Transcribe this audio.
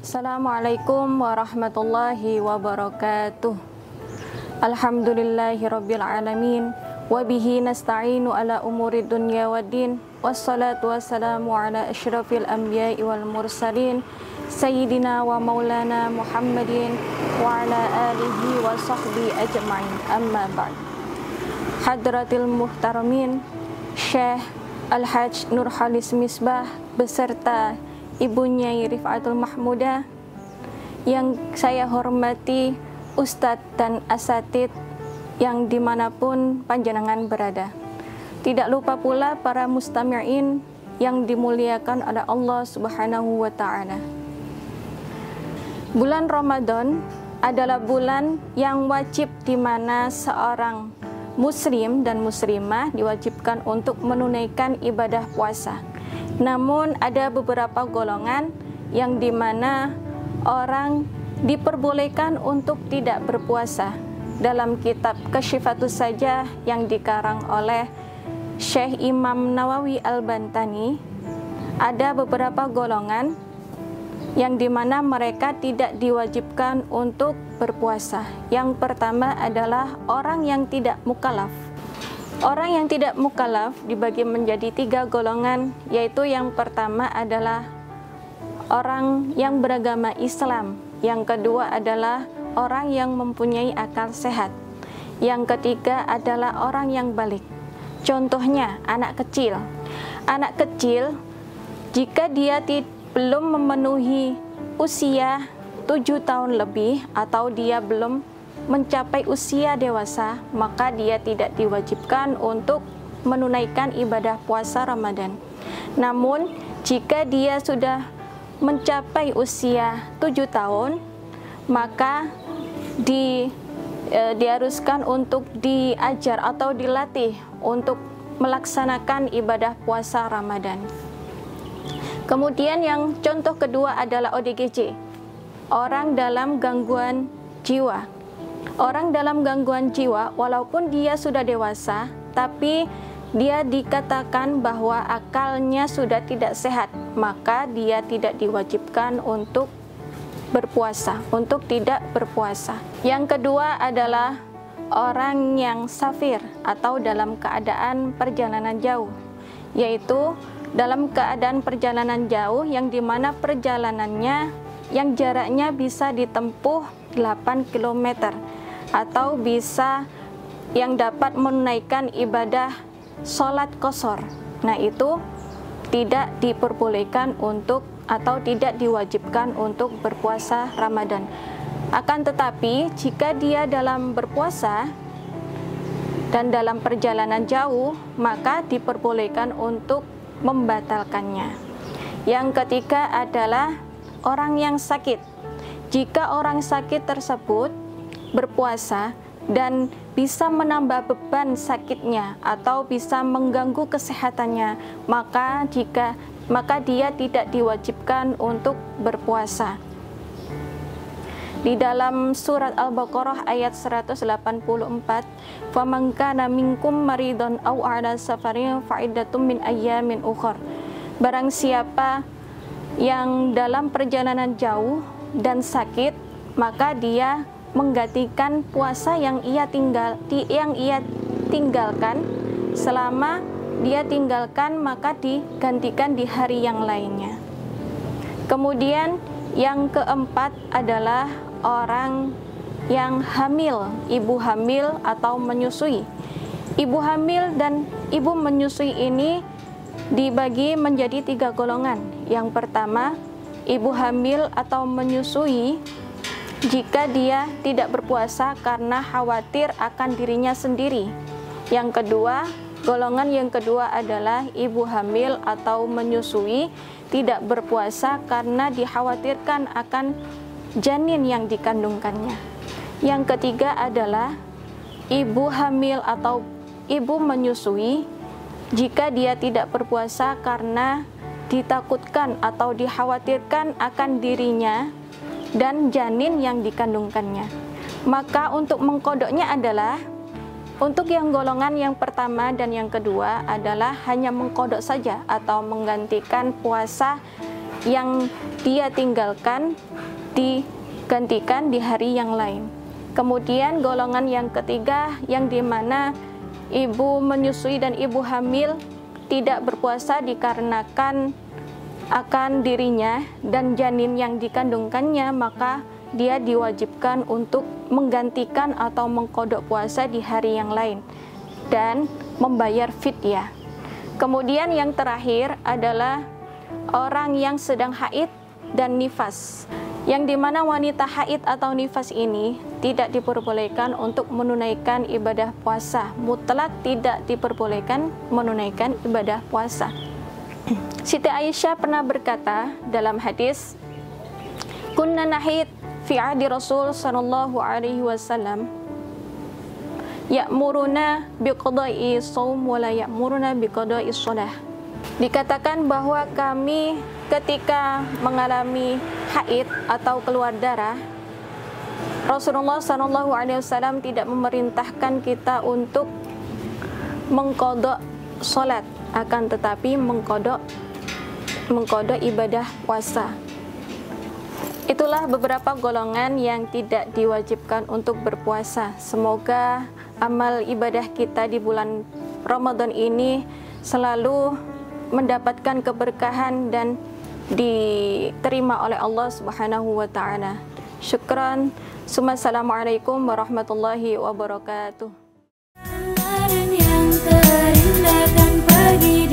Assalamualaikum warahmatullahi wabarakatuh. Alhamdulillahirabbil alamin wa bihi nasta'inu ala umuri dunya waddin wassalatu wassalamu ala asyrafil anbiya'i wal mursalin sayyidina wa maulana Muhammadin wa ala alihi wa sahbihi ajma'in, amma ba'd. Hadratil muhtaramin, Syekh Al-Hajj Nurhalis Misbah beserta Ibu Nyai Rifaatul Mahmudah yang saya hormati, Ustadz dan Asatid yang dimanapun panjenengan berada. Tidak lupa pula para mustami'in yang dimuliakan oleh Allah Subhanahu wa Ta'ala. Bulan Ramadan adalah bulan yang wajib di mana seorang muslim dan muslimah diwajibkan untuk menunaikan ibadah puasa. Namun ada beberapa golongan yang dimana orang diperbolehkan untuk tidak berpuasa. Dalam kitab Kasyifatus Sajah yang dikarang oleh Syekh Imam Nawawi Al-Bantani, ada beberapa golongan yang dimana mereka tidak diwajibkan untuk berpuasa. Yang pertama adalah orang yang tidak mukallaf. Orang yang tidak mukallaf dibagi menjadi 3 golongan, yaitu yang pertama adalah orang yang beragama Islam, yang kedua adalah orang yang mempunyai akal sehat, yang ketiga adalah orang yang balik. Contohnya anak kecil. Anak kecil jika dia belum memenuhi usia 7 tahun lebih atau dia belum mencapai usia dewasa, maka dia tidak diwajibkan untuk menunaikan ibadah puasa Ramadan. Namun jika dia sudah mencapai usia 7 tahun, maka diharuskan untuk diajar atau dilatih untuk melaksanakan ibadah puasa Ramadan. Kemudian yang contoh kedua adalah ODGJ, orang dalam gangguan jiwa. Orang dalam gangguan jiwa, walaupun dia sudah dewasa, tapi dia dikatakan bahwa akalnya sudah tidak sehat, maka dia tidak diwajibkan untuk berpuasa, untuk tidak berpuasa. Yang kedua adalah orang yang safir atau dalam keadaan perjalanan jauh, yaitu dalam keadaan perjalanan jauh yang dimana perjalanannya yang jaraknya bisa ditempuh 8 km atau bisa yang dapat menunaikan ibadah sholat qashar. Nah, itu tidak diperbolehkan untuk atau tidak diwajibkan untuk berpuasa Ramadan. Akan tetapi jika dia dalam berpuasa dan dalam perjalanan jauh, maka diperbolehkan untuk membatalkannya. Yang ketiga adalah orang yang sakit. Jika orang sakit tersebut berpuasa dan bisa menambah beban sakitnya atau bisa mengganggu kesehatannya, maka dia tidak diwajibkan untuk berpuasa. Di dalam surat Al-Baqarah ayat 184, "Faman kana minkum maridun aw 'ala safarin fa'iddatun min ayyamin ukhra." Barang siapa yang dalam perjalanan jauh dan sakit, maka dia menggantikan puasa yang ia tinggalkan selama dia tinggalkan, maka digantikan di hari yang lainnya. Kemudian yang keempat adalah orang yang hamil, ibu hamil atau menyusui. Ibu hamil dan ibu menyusui ini dibagi menjadi 3 golongan. Yang pertama, ibu hamil atau menyusui jika dia tidak berpuasa karena khawatir akan dirinya sendiri. Yang kedua, golongan yang kedua adalah ibu hamil atau menyusui tidak berpuasa karena dikhawatirkan akan janin yang dikandungkannya. Yang ketiga adalah ibu hamil atau ibu menyusui jika dia tidak berpuasa karena ditakutkan atau dikhawatirkan akan dirinya dan janin yang dikandungkannya. Maka untuk mengkodoknya adalah, untuk yang golongan yang pertama dan yang kedua adalah hanya mengkodok saja atau menggantikan puasa yang dia tinggalkan digantikan di hari yang lain. Kemudian golongan yang ketiga, yang dimana ibu menyusui dan ibu hamil tidak berpuasa dikarenakan akan dirinya dan janin yang dikandungkannya, maka dia diwajibkan untuk menggantikan atau mengqadha puasa di hari yang lain dan membayar fidyah. Kemudian yang terakhir adalah orang yang sedang haid dan nifas, yang dimana wanita haid atau nifas ini tidak diperbolehkan untuk menunaikan ibadah puasa, mutlak tidak diperbolehkan menunaikan ibadah puasa. Siti Aisyah pernah berkata dalam hadis, kunna nahid fi ahdi Rasul sallallahu alaihi wasallam ya'muruna biqada'i shaum wa la ya'muruna biqada'i shalah. Dikatakan bahwa kami ketika mengalami haid atau keluar darah, Rasulullah sallallahu alaihi wasallam tidak memerintahkan kita untuk mengqadha salat, akan tetapi mengqadha ibadah puasa. Itulah beberapa golongan yang tidak diwajibkan untuk berpuasa. Semoga amal ibadah kita di bulan Ramadan ini selalu mendapatkan keberkahan dan diterima oleh Allah Subhanahu wa taala. Syukran. Assalamualaikum warahmatullahi wabarakatuh. Ramadan yang terindah kan pagi